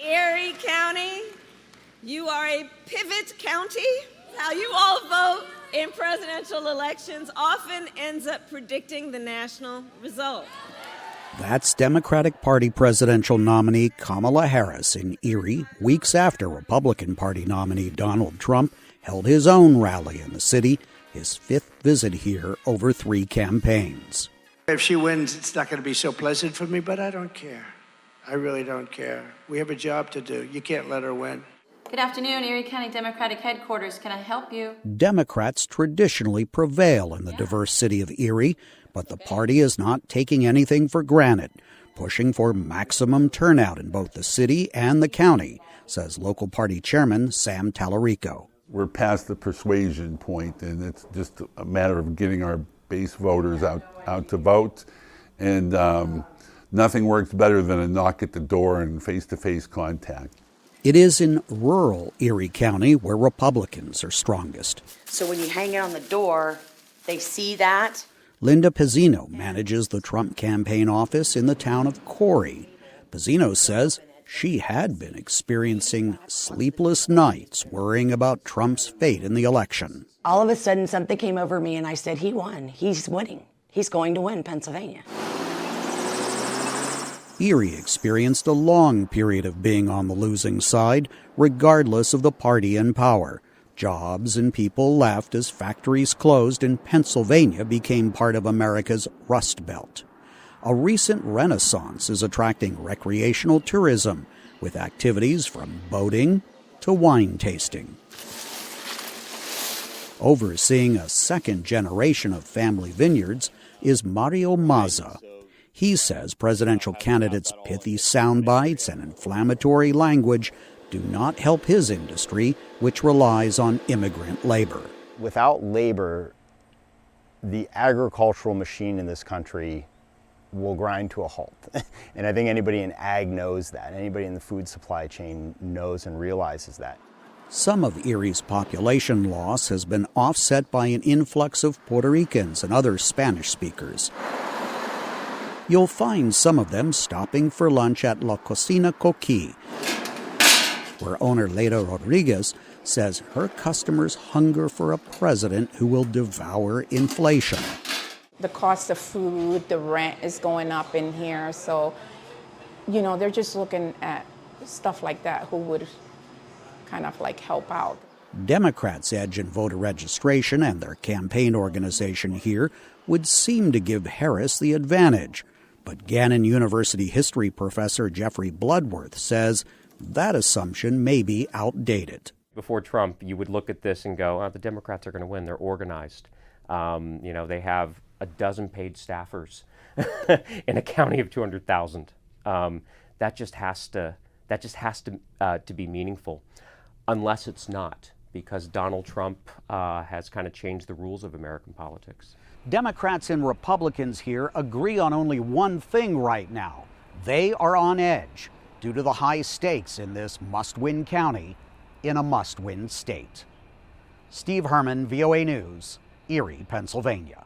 Erie County, you are a pivot county. How you all vote in presidential elections often ends up predicting the national result. That's Democratic Party presidential nominee Kamala Harris in Erie, weeks after Republican Party nominee Donald Trump held his own rally in the city, his fifth visit here over 3 campaigns. If she wins, it's not going to be so pleasant for me, but I don't care. I really don't care. We have a job to do. You can't let her win. Good afternoon, Erie County Democratic Headquarters. Can I help you? Democrats traditionally prevail in the diverse city of Erie, but the party is not taking anything for granted, pushing for maximum turnout in both the city and the county, says local party chairman Sam Tallarico. We're past the persuasion point, and it's just a matter of getting our base voters out to vote. And nothing works better than a knock at the door and face-to-face contact. It is in rural Erie County where Republicans are strongest. So when you hang it on the door, they see that. Linda Pizzino manages the Trump campaign office in the town of Corey. Pizzino says she had been experiencing sleepless nights worrying about Trump's fate in the election. All of a sudden, something came over me, and I said, he won. He's winning. He's going to win Pennsylvania. Erie experienced a long period of being on the losing side, regardless of the party in power. Jobs and people left as factories closed and Pennsylvania became part of America's Rust Belt. A recent renaissance is attracting recreational tourism, with activities from boating to wine tasting. Overseeing a second generation of family vineyards is Mario Mazza. He says presidential candidates' pithy sound bites and inflammatory language do not help his industry, which relies on immigrant labor. Without labor, the agricultural machine in this country will grind to a halt. And I think anybody in ag knows that. Anybody in the food supply chain knows and realizes that. Some of Erie's population loss has been offset by an influx of Puerto Ricans and other Spanish speakers. You'll find some of them stopping for lunch at La Cocina Coqui, where owner Leda Rodriguez says her customers hunger for a president who will devour inflation. The cost of food, the rent is going up in here, so, they're just looking at stuff like that who would kind of help out. Democrats' edge in voter registration and their campaign organization here would seem to give Harris the advantage. But Gannon University history professor Jeffrey Bloodworth says that assumption may be outdated. Before Trump, you would look at this and go, oh, the Democrats are going to win. They're organized. They have a dozen paid staffers in a county of 200,000. That just has to be meaningful, unless it's not, because Donald Trump has kind of changed the rules of American politics. Democrats and Republicans here agree on only one thing right now. They are on edge due to the high stakes in this must-win county in a must-win state. Steve Herman, VOA News, Erie, Pennsylvania.